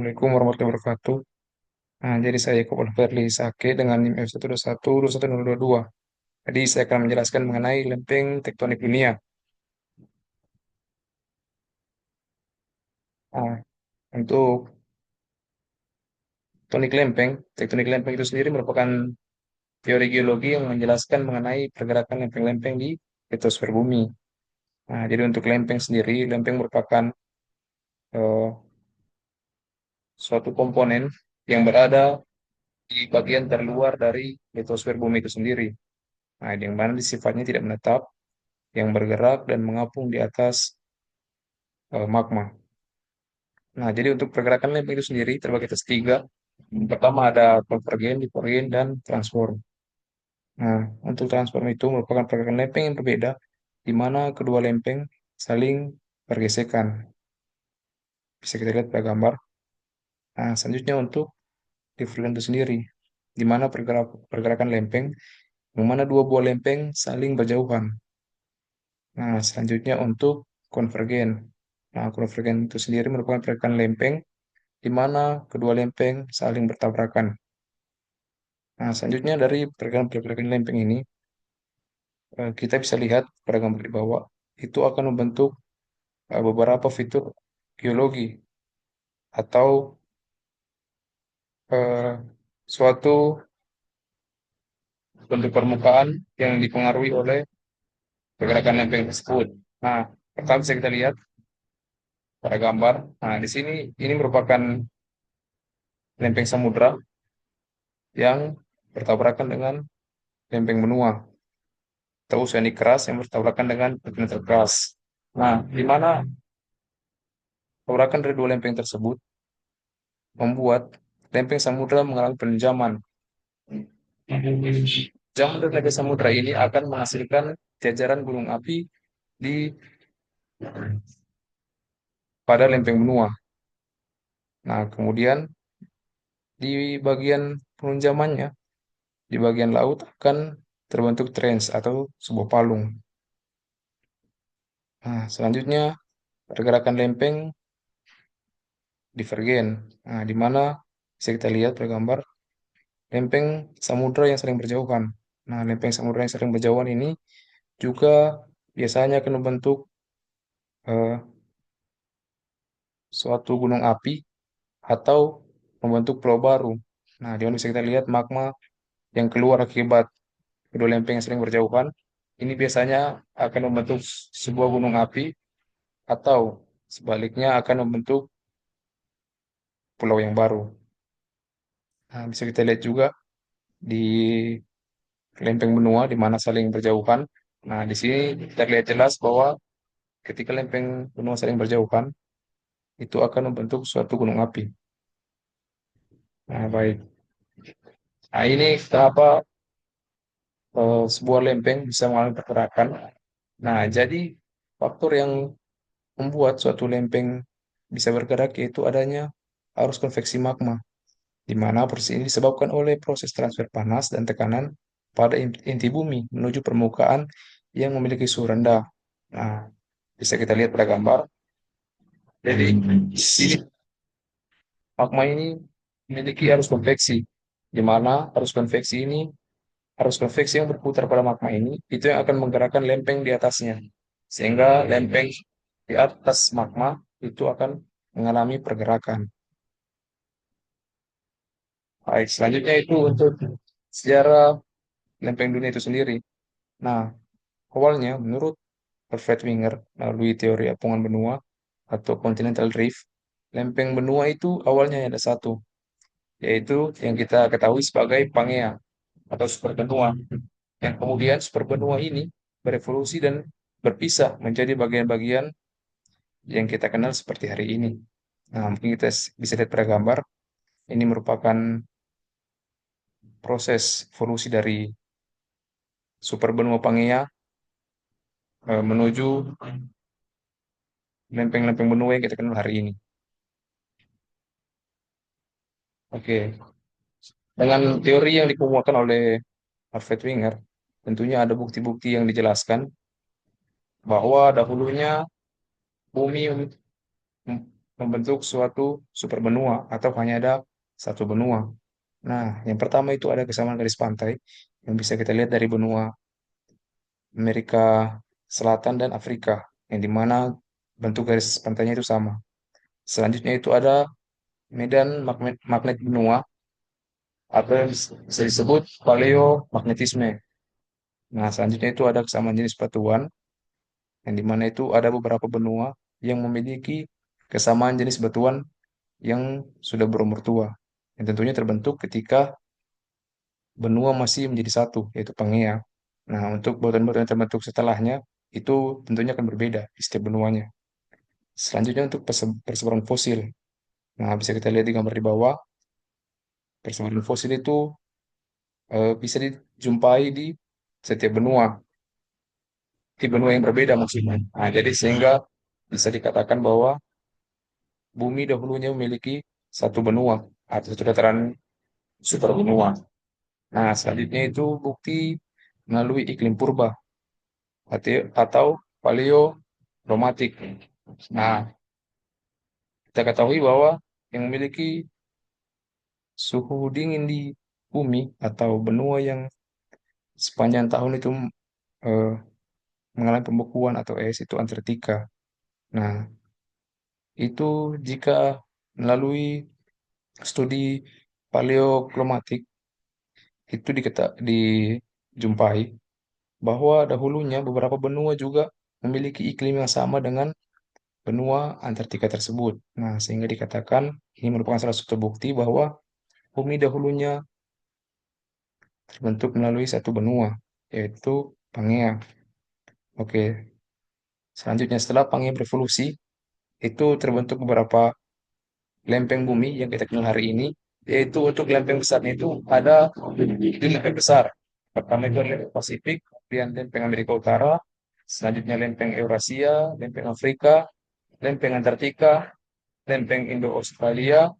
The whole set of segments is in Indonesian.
Assalamualaikum warahmatullahi wabarakatuh. Nah, jadi saya Eko Ferli Sake dengan NIM F121 21022. Jadi saya akan menjelaskan mengenai lempeng tektonik dunia. Nah, untuk tektonik lempeng itu sendiri merupakan teori geologi yang menjelaskan mengenai pergerakan lempeng-lempeng di litosfer bumi. Nah, jadi untuk lempeng sendiri, lempeng merupakan eh, suatu komponen yang berada di bagian terluar dari litosfer bumi itu sendiri. Nah, yang mana sifatnya tidak menetap, yang bergerak dan mengapung di atas magma. Nah, jadi untuk pergerakan lempeng itu sendiri terbagi atas tiga. Yang pertama ada konvergen, divergen, dan transform. Nah, untuk transform itu merupakan pergerakan lempeng yang berbeda, di mana kedua lempeng saling bergesekan. Bisa kita lihat pada gambar. Nah, selanjutnya untuk divergen itu sendiri, di mana pergerakan lempeng, di mana dua buah lempeng saling berjauhan. Nah, selanjutnya untuk konvergen. Nah, konvergen itu sendiri merupakan pergerakan lempeng di mana kedua lempeng saling bertabrakan. Nah, selanjutnya dari pergerakan lempeng ini, kita bisa lihat pada gambar di bawah, itu akan membentuk beberapa fitur geologi atau eh, suatu bentuk permukaan yang dipengaruhi oleh pergerakan lempeng tersebut. Nah, pertama bisa kita lihat pada gambar. Nah, di sini ini merupakan lempeng samudra yang bertabrakan dengan lempeng benua atau oseanik keras yang bertabrakan dengan kontinental keras. Nah, di mana tabrakan dari dua lempeng tersebut membuat lempeng samudra mengalami penenjaman. Jaman dari lempeng samudra ini akan menghasilkan jajaran gunung api di pada lempeng benua. Nah, kemudian di bagian penunjamannya, di bagian laut akan terbentuk trench atau sebuah palung. Nah, selanjutnya pergerakan lempeng divergen. Nah, di mana bisa kita lihat pada gambar lempeng samudra yang saling berjauhan. Nah, lempeng samudra yang saling berjauhan ini juga biasanya akan membentuk eh, suatu gunung api atau membentuk pulau baru. Nah, di mana bisa kita lihat magma yang keluar akibat kedua lempeng yang saling berjauhan. Ini biasanya akan membentuk sebuah gunung api atau sebaliknya akan membentuk pulau yang baru. Nah, bisa kita lihat juga di lempeng benua di mana saling berjauhan. Nah, di sini kita lihat jelas bahwa ketika lempeng benua saling berjauhan, itu akan membentuk suatu gunung api. Nah, baik. Nah, ini kenapa sebuah lempeng bisa mengalami pergerakan. Nah, jadi faktor yang membuat suatu lempeng bisa bergerak yaitu adanya arus konveksi magma, di mana proses ini disebabkan oleh proses transfer panas dan tekanan pada inti bumi menuju permukaan yang memiliki suhu rendah. Nah, bisa kita lihat pada gambar. Jadi, sini magma ini memiliki arus konveksi, di mana arus konveksi yang berputar pada magma ini itu yang akan menggerakkan lempeng di atasnya, sehingga lempeng di atas magma itu akan mengalami pergerakan. Baik, selanjutnya itu untuk sejarah lempeng dunia itu sendiri. Nah, awalnya menurut Alfred Wenger melalui teori apungan benua atau continental drift, lempeng benua itu awalnya ada satu, yaitu yang kita ketahui sebagai Pangea atau superbenua. Yang kemudian superbenua ini berevolusi dan berpisah menjadi bagian-bagian yang kita kenal seperti hari ini. Nah, mungkin kita bisa lihat pada gambar, ini merupakan proses evolusi dari superbenua Pangea menuju lempeng-lempeng benua yang kita kenal hari ini. Oke, dengan teori yang dikemukakan oleh Alfred Wenger, tentunya ada bukti-bukti yang dijelaskan bahwa dahulunya bumi membentuk suatu superbenua atau hanya ada satu benua. Nah, yang pertama itu ada kesamaan garis pantai yang bisa kita lihat dari benua Amerika Selatan dan Afrika, yang dimana bentuk garis pantainya itu sama. Selanjutnya itu ada medan magnet benua atau yang bisa disebut paleomagnetisme. Nah, selanjutnya itu ada kesamaan jenis batuan, yang dimana itu ada beberapa benua yang memiliki kesamaan jenis batuan yang sudah berumur tua, yang tentunya terbentuk ketika benua masih menjadi satu, yaitu Pangea. Nah, untuk batuan-batuan yang terbentuk setelahnya, itu tentunya akan berbeda di setiap benuanya. Selanjutnya untuk persebaran fosil. Nah, bisa kita lihat di gambar di bawah, persebaran fosil itu bisa dijumpai di setiap benua, di benua yang berbeda maksudnya. Nah, jadi sehingga bisa dikatakan bahwa bumi dahulunya memiliki satu benua atau satu dataran super benua. Nah, selanjutnya itu bukti melalui iklim purba atau paleotromatik. Nah, kita ketahui bahwa yang memiliki suhu dingin di bumi atau benua yang sepanjang tahun itu eh, mengalami pembekuan atau es itu Antartika. Nah, itu jika melalui studi paleoklimatik itu dijumpai bahwa dahulunya beberapa benua juga memiliki iklim yang sama dengan benua Antartika tersebut. Nah, sehingga dikatakan ini merupakan salah satu bukti bahwa bumi dahulunya terbentuk melalui satu benua, yaitu Pangea. Oke, selanjutnya setelah Pangea berevolusi, itu terbentuk beberapa lempeng bumi yang kita kenal hari ini, yaitu untuk lempeng besarnya itu ada di lempeng besar. Pertama itu ada lempeng Pasifik, kemudian lempeng Amerika Utara, selanjutnya lempeng Eurasia, lempeng Afrika, lempeng Antartika, lempeng Indo-Australia,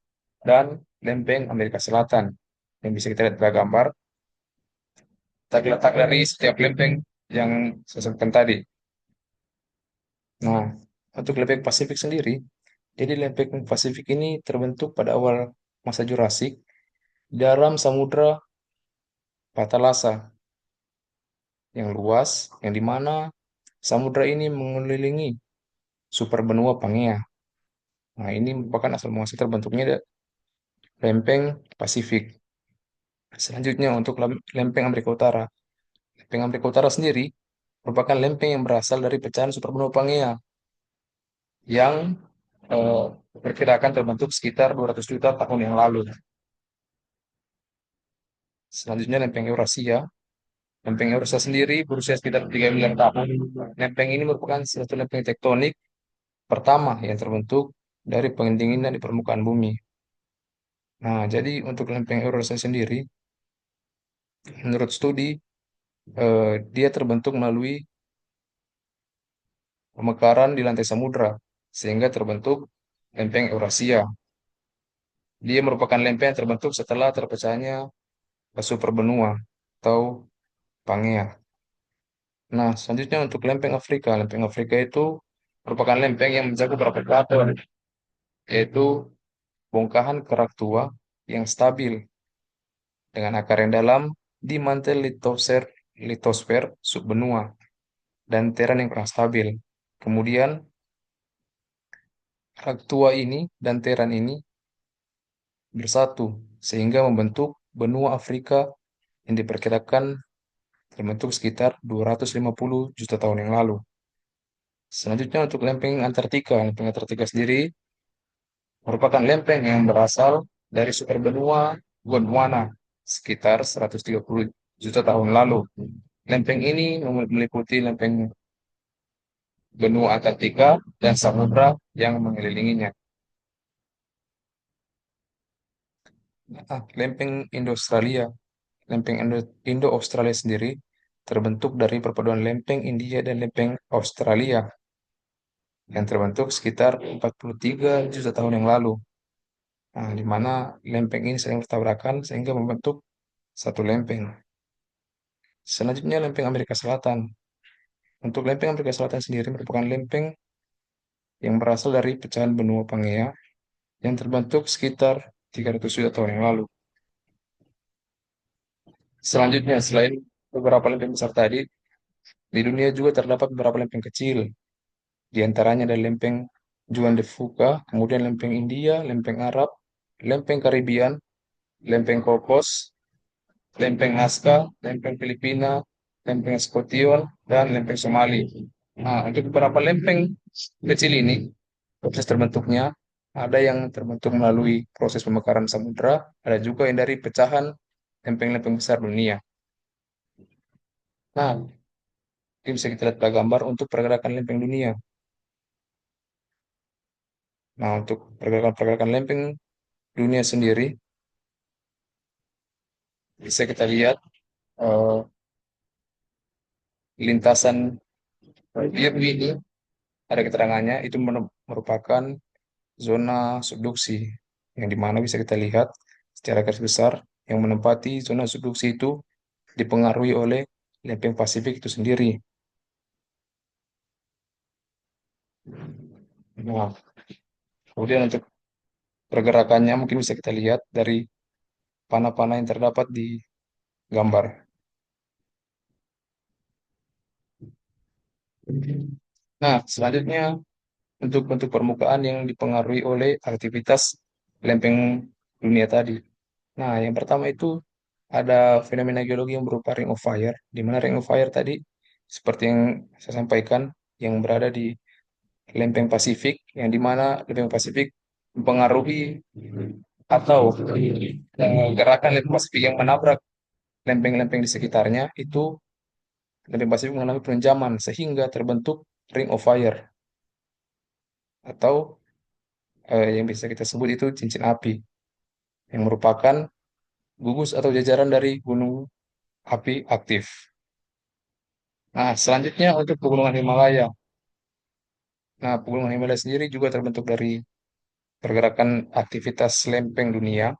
dan lempeng Amerika Selatan. Yang bisa kita lihat pada gambar, tak dari setiap lempeng yang saya sebutkan tadi. Nah, untuk lempeng Pasifik sendiri, jadi lempeng Pasifik ini terbentuk pada awal masa Jurasik dalam Samudra Patalasa yang luas, yang dimana samudra ini mengelilingi superbenua Pangea. Nah, ini merupakan asal muasal terbentuknya lempeng Pasifik. Selanjutnya untuk lempeng Amerika Utara. Lempeng Amerika Utara sendiri merupakan lempeng yang berasal dari pecahan superbenua Pangea yang eh, diperkirakan terbentuk sekitar 200 juta tahun yang lalu. Selanjutnya lempeng Eurasia. Lempeng Eurasia sendiri berusia sekitar 3 miliar tahun. Lempeng ini merupakan satu lempeng tektonik pertama yang terbentuk dari pendinginan di permukaan bumi. Nah, jadi untuk lempeng Eurasia sendiri, menurut studi, dia terbentuk melalui pemekaran di lantai samudra, sehingga terbentuk lempeng Eurasia. Dia merupakan lempeng yang terbentuk setelah terpecahnya superbenua atau Pangea. Nah, selanjutnya untuk lempeng Afrika. Lempeng Afrika itu merupakan lempeng yang mencakup beberapa krater, yaitu bongkahan kerak tua yang stabil dengan akar yang dalam di mantel litosfer subbenua dan teran yang kurang stabil. Kemudian kerak tua ini dan teran ini bersatu sehingga membentuk benua Afrika yang diperkirakan terbentuk sekitar 250 juta tahun yang lalu. Selanjutnya untuk lempeng Antartika. Lempeng Antartika sendiri merupakan lempeng yang berasal dari superbenua Gondwana sekitar 130 juta tahun lalu. Lempeng ini meliputi lempeng benua Antartika dan samudra yang mengelilinginya. Lempeng Indo-Australia. Lempeng Indo-Australia sendiri terbentuk dari perpaduan lempeng India dan lempeng Australia yang terbentuk sekitar 43 juta tahun yang lalu. Nah, di mana lempeng ini sering bertabrakan sehingga membentuk satu lempeng. Selanjutnya lempeng Amerika Selatan. Untuk lempeng Amerika Selatan sendiri merupakan lempeng yang berasal dari pecahan benua Pangea yang terbentuk sekitar 300 juta tahun yang lalu. Selanjutnya, selain beberapa lempeng besar tadi, di dunia juga terdapat beberapa lempeng kecil. Di antaranya ada lempeng Juan de Fuca, kemudian lempeng India, lempeng Arab, lempeng Karibian, lempeng Cocos, lempeng Nazca, lempeng Filipina, lempeng Scotion, dan lempeng Somali. Nah, untuk beberapa lempeng kecil ini, proses terbentuknya ada yang terbentuk melalui proses pembakaran samudra, ada juga yang dari pecahan lempeng-lempeng besar dunia. Nah, ini bisa kita lihat pada gambar untuk pergerakan lempeng dunia. Nah, untuk pergerakan-pergerakan lempeng dunia sendiri, bisa kita lihat eh, lintasan biru ini, ada keterangannya, itu merupakan zona subduksi, yang dimana bisa kita lihat secara garis besar, yang menempati zona subduksi itu dipengaruhi oleh lempeng Pasifik itu sendiri. Nah, kemudian untuk pergerakannya mungkin bisa kita lihat dari panah-panah yang terdapat di gambar. Nah, selanjutnya untuk bentuk permukaan yang dipengaruhi oleh aktivitas lempeng dunia tadi. Nah, yang pertama itu ada fenomena geologi yang berupa ring of fire, di mana ring of fire tadi seperti yang saya sampaikan, yang berada di lempeng Pasifik, yang di mana lempeng Pasifik mempengaruhi atau gerakan lempeng Pasifik yang menabrak lempeng-lempeng di sekitarnya itu, lempeng Pasifik mengalami penenjaman sehingga terbentuk ring of fire atau yang bisa kita sebut itu cincin api, yang merupakan gugus atau jajaran dari gunung api aktif. Nah, selanjutnya untuk pegunungan Himalaya. Nah, pegunungan Himalaya sendiri juga terbentuk dari pergerakan aktivitas lempeng dunia,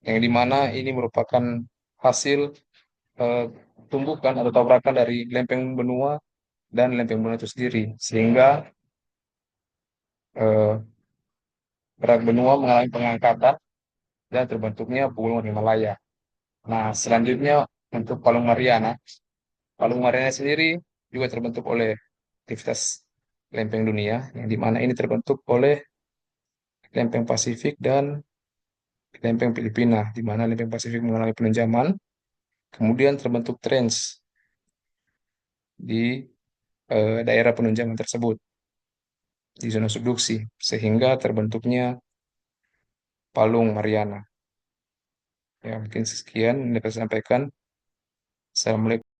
yang dimana ini merupakan hasil eh, tumbukan atau tabrakan dari lempeng benua dan lempeng benua itu sendiri, sehingga eh, berat benua mengalami pengangkatan dan terbentuknya pegunungan Himalaya. Nah, selanjutnya untuk Palung Mariana. Palung Mariana sendiri juga terbentuk oleh aktivitas lempeng dunia, yang dimana ini terbentuk oleh lempeng Pasifik dan lempeng Filipina, di mana lempeng Pasifik mengalami penenjaman, kemudian terbentuk trench di daerah penunjangan tersebut, di zona subduksi, sehingga terbentuknya Palung Mariana. Ya, mungkin sekian yang dapat saya sampaikan. Assalamualaikum.